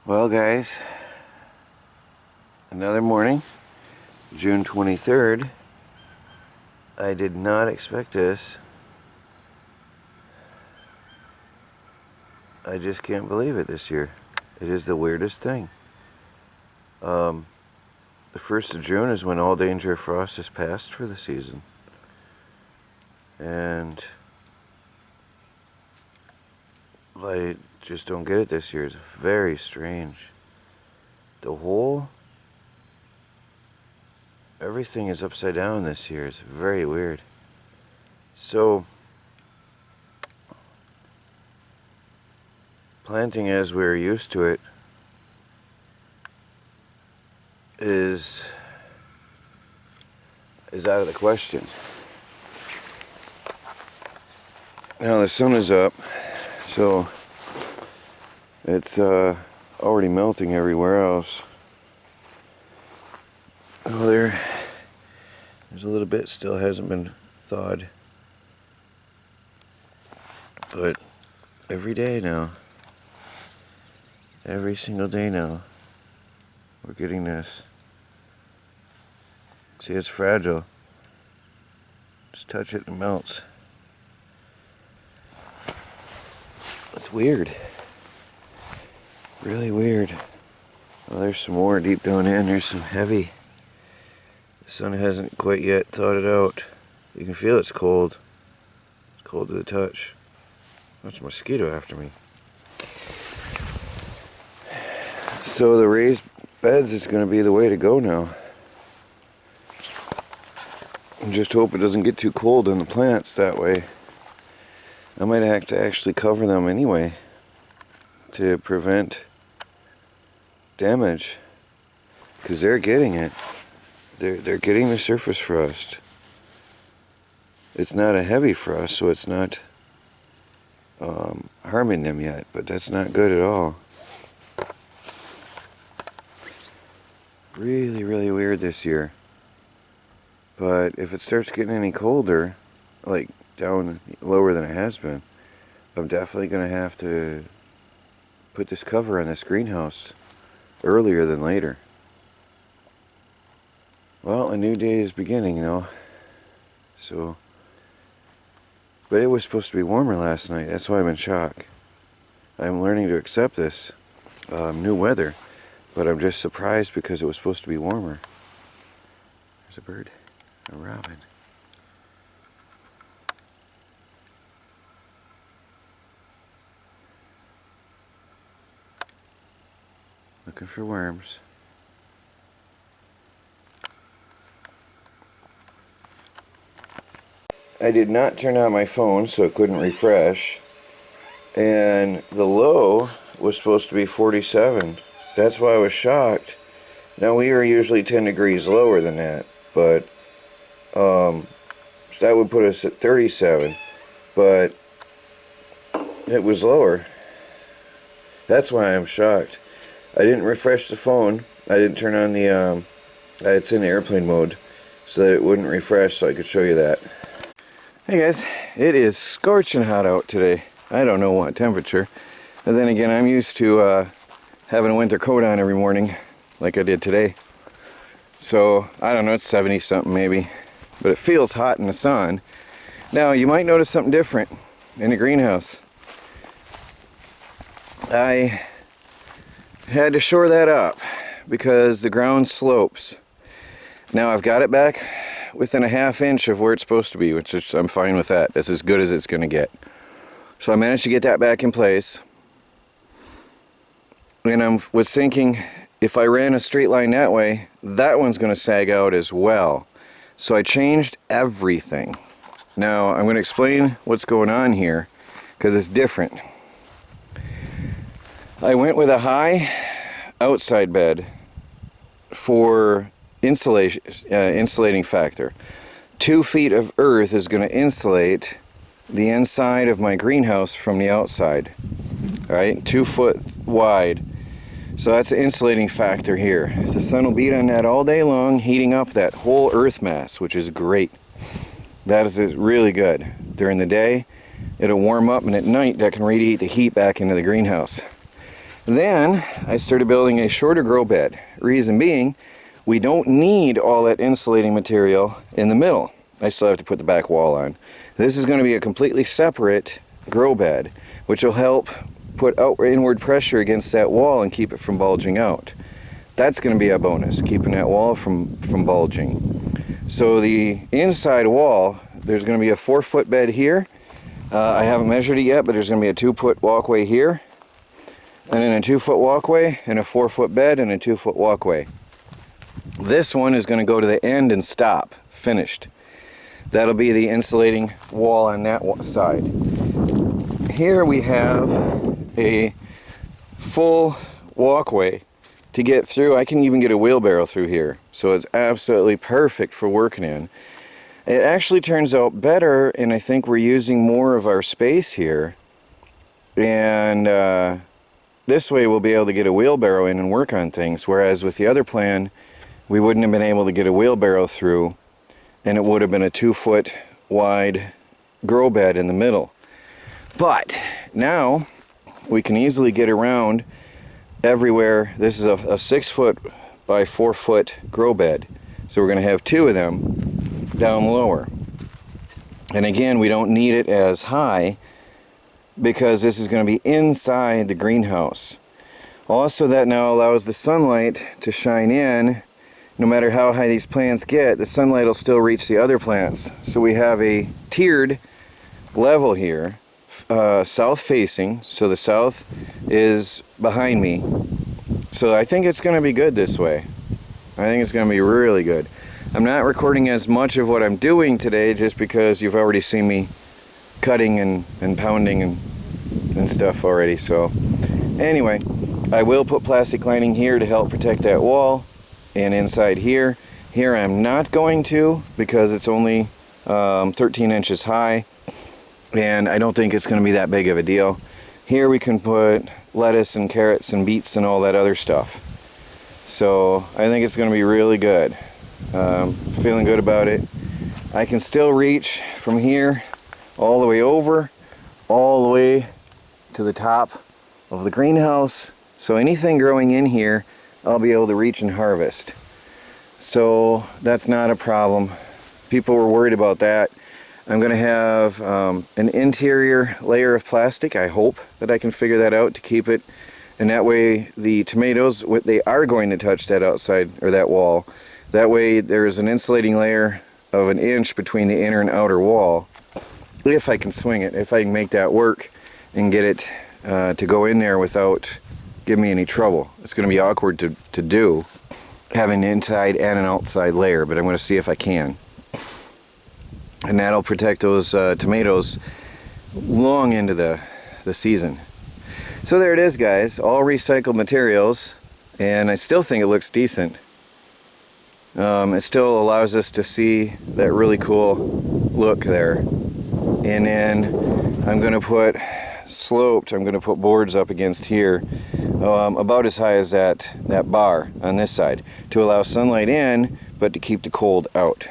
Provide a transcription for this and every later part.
Well, guys, another morning, June 23rd. I did not expect this. I just can't believe it this year. It is the weirdest thing. The 1st of June is when all danger of frost is past for the season. And I just don't get it this year. It's very strange. Everything is upside down this year. It's very weird. So, planting as we're used to it is out of the question. Now the sun is up, so it's already melting everywhere else. Oh, there's a little bit still hasn't been thawed, but every day now, every single day now, we're getting this. See, it's fragile. Just touch it and it melts. It's weird. Really weird. Oh, there's some more deep down in. There's some heavy. The sun hasn't quite yet thawed it out. You can feel it's cold. It's cold to the touch. That's a mosquito after me. So the raised beds is going to be the way to go now. And just hope it doesn't get too cold on the plants that way. I might have to actually cover them anyway to prevent damage, because they're getting it. They're getting the surface frost. It's not a heavy frost, so it's not harming them yet, but that's not good at all. Really, really weird this year. But if it starts getting any colder, like down lower than it has been, I'm definitely going to have to put this cover on this greenhouse earlier than later. Well, a new day is beginning, though. So, but it was supposed to be warmer last night. That's why I'm in shock. I'm learning to accept this new weather, but I'm just surprised because it was supposed to be warmer. There's a bird, a robin. Looking for worms. I did not turn on my phone, so it couldn't refresh. And the low was supposed to be 47. That's why I was shocked. Now we are usually 10 degrees lower than that, but so that would put us at 37. But it was lower. That's why I'm shocked. I didn't refresh the phone. I didn't turn on the, it's in the airplane mode so that it wouldn't refresh, so I could show you that. Hey guys, it is scorching hot out today. I don't know what temperature. And then again, I'm used to having a winter coat on every morning like I did today. So, I don't know, it's 70 something maybe. But it feels hot in the sun. Now, you might notice something different in the greenhouse. I had to shore that up because the ground slopes. Now I've got it back within a ½ inch of where it's supposed to be, which is, I'm fine with that. That's as good as it's going to get. So I managed to get that back in place. And I was thinking, if I ran a straight line that way, that one's going to sag out as well. So I changed everything. Now I'm going to explain what's going on here, because it's different. I went with a high outside bed for insulating factor. 2 feet of earth is going to insulate the inside of my greenhouse from the outside. Alright, 2 foot wide. So that's the insulating factor here. The sun will beat on that all day long, heating up that whole earth mass, which is great. That is really good. During the day, it'll warm up, and at night that can radiate the heat back into the greenhouse. Then I started building a shorter grow bed. Reason being, we don't need all that insulating material in the middle. I still have to put the back wall on. This is going to be a completely separate grow bed, which will help put inward pressure against that wall and keep it from bulging out. That's going to be a bonus, keeping that wall from bulging. So the inside wall, there's going to be a 4-foot bed here. I haven't measured it yet, but there's going to be a 2-foot walkway here, and then a 2-foot walkway, and a 4-foot bed, and a 2-foot walkway. This one is going to go to the end and stop, finished. That'll be the insulating wall on that side. Here we have a full walkway to get through. I can even get a wheelbarrow through here, so it's absolutely perfect for working in. It actually turns out better, and I think we're using more of our space here, and this way we'll be able to get a wheelbarrow in and work on things, whereas with the other plan we wouldn't have been able to get a wheelbarrow through, and it would have been a 2-foot wide grow bed in the middle. But now we can easily get around everywhere. This is a 6-foot by 4-foot grow bed, so we're going to have 2 of them down lower. And again, we don't need it as high because this is going to be inside the greenhouse. Also, that now allows the sunlight to shine in. No matter how high these plants get, the sunlight will still reach the other plants. So we have a tiered level here, south facing, so the south is behind me. So I think it's going to be good this way. I think it's going to be really good. I'm not recording as much of what I'm doing today just because you've already seen me cutting and pounding and stuff already. So anyway, I will put plastic lining here to help protect that wall. And inside here I'm not going to, because it's only 13 inches high, and I don't think it's going to be that big of a deal. Here we can put lettuce and carrots and beets and all that other stuff. So I think it's going to be really good. Feeling good about it. I can still reach from here all the way over, all the way to the top of the greenhouse. So anything growing in here, I'll be able to reach and harvest. So that's not a problem. People were worried about that. I'm going to have an interior layer of plastic. I hope that I can figure that out to keep it, and that way the tomatoes, they are going to touch that outside or that wall. That way there's an insulating layer of 1 inch between the inner and outer wall. If I can swing it, if I can make that work and get it to go in there without give me any trouble. It's going to be awkward to do, having an inside and an outside layer, but I'm going to see if I can. And that'll protect those tomatoes long into the season. So there it is, guys, all recycled materials, and I still think it looks decent. It still allows us to see that really cool look there. And then I'm going to put sloped, I'm going to put boards up against here, about as high as that bar on this side, to allow sunlight in but to keep the cold out.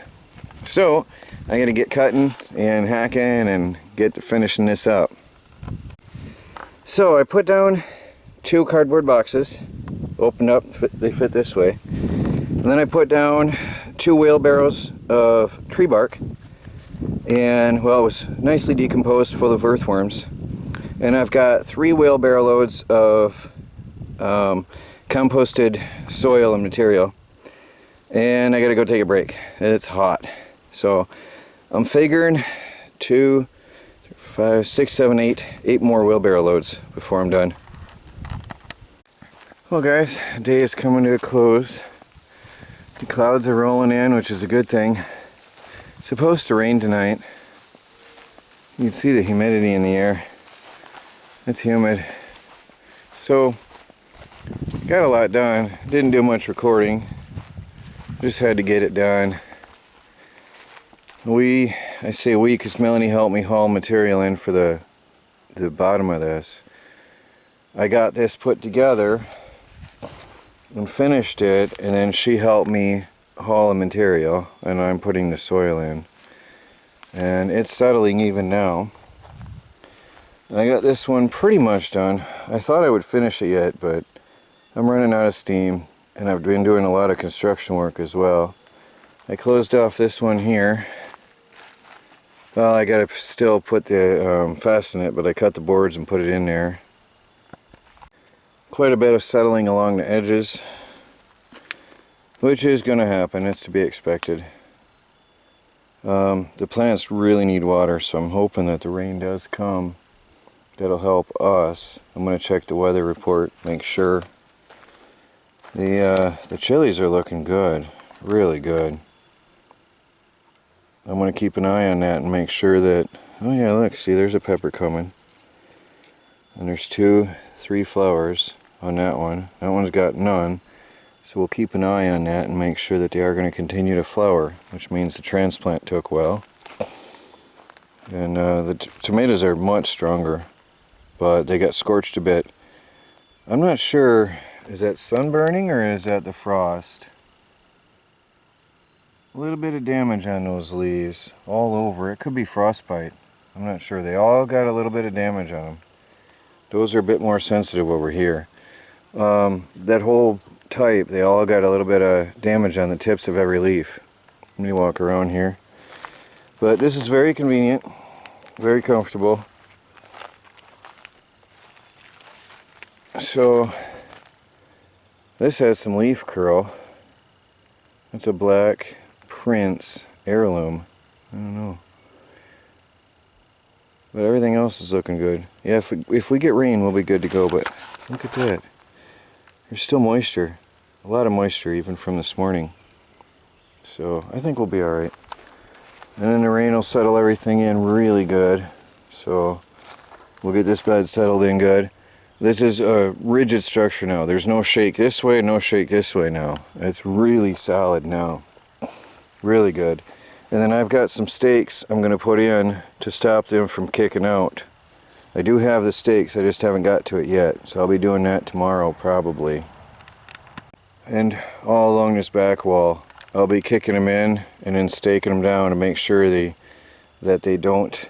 So I'm going to get cutting and hacking and get to finishing this up. So I put down 2 cardboard boxes, opened up, they fit this way, and then I put down 2 wheelbarrows of tree bark, and well, it was nicely decomposed, full of earthworms. And I've got 3 wheelbarrow loads of composted soil and material, and I gotta go take a break. It's hot, so I'm figuring 2, 5, 6, 7, 8 more wheelbarrow loads before I'm done. Well, guys, the day is coming to a close. The clouds are rolling in, which is a good thing. It's supposed to rain tonight. You can see the humidity in the air. It's humid. So, got a lot done. Didn't do much recording. Just had to get it done. I say we because Melanie helped me haul material in for the bottom of this. I got this put together and finished it, and then she helped me haul the material, and I'm putting the soil in. And it's settling even now. I got this one pretty much done. I thought I would finish it yet, but I'm running out of steam, and I've been doing a lot of construction work as well. I closed off this one here. Well, I gotta still put the fasten it, but I cut the boards and put it in there. Quite a bit of settling along the edges, which is gonna happen. It's to be expected. The plants really need water, so I'm hoping that the rain does come. That'll help us. I'm gonna check the weather report, make sure. The chilies are looking good, really good. I'm gonna keep an eye on that and make sure that, oh yeah, look, see, there's a pepper coming. And there's 2, 3 flowers on that one. That one's got none. So we'll keep an eye on that and make sure that they are going to continue to flower, which means the transplant took well. And the tomatoes are much stronger, but they got scorched a bit. I'm not sure, is that sunburning or is that the frost? A little bit of damage on those leaves all over. It could be frostbite. I'm not sure. They all got a little bit of damage on them. Those are a bit more sensitive over here. That whole type, they all got a little bit of damage on the tips of every leaf. Let me walk around here. But this is very convenient, very comfortable. So this has some leaf curl. It's a black Prince heirloom. I don't know. But everything else is looking good. Yeah, if we get rain, we'll be good to go. But look at that. There's still moisture. A lot of moisture even from this morning. So I think we'll be alright. And then the rain will settle everything in really good. So we'll get this bed settled in good. This is a rigid structure now. There's no shake this way, no shake this way now. It's really solid now. Really good. And then I've got some stakes I'm going to put in to stop them from kicking out. I do have the stakes, I just haven't got to it yet. So I'll be doing that tomorrow probably. And all along this back wall, I'll be kicking them in and then staking them down to make sure that they don't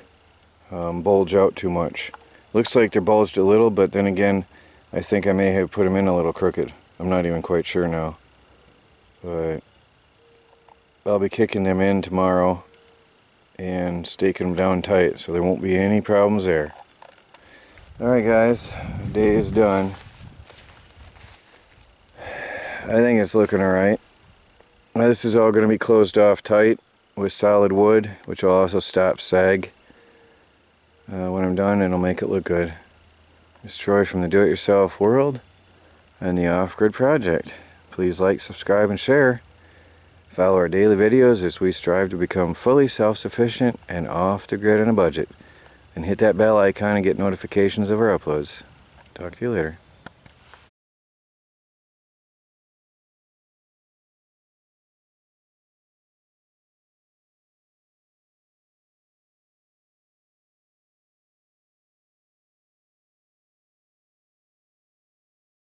bulge out too much. Looks like they're bulged a little, but then again, I think I may have put them in a little crooked. I'm not even quite sure now. But I'll be kicking them in tomorrow and staking them down tight so there won't be any problems there. Alright guys, the day is done. I think it's looking alright. Now this is all going to be closed off tight with solid wood, which will also stop sag. When I'm done, it'll make it look good. It's Troy from the Do-It-Yourself World and the Off-Grid Project. Please like, subscribe, and share. Follow our daily videos as we strive to become fully self-sufficient and off the grid on a budget. And hit that bell icon and get notifications of our uploads. Talk to you later.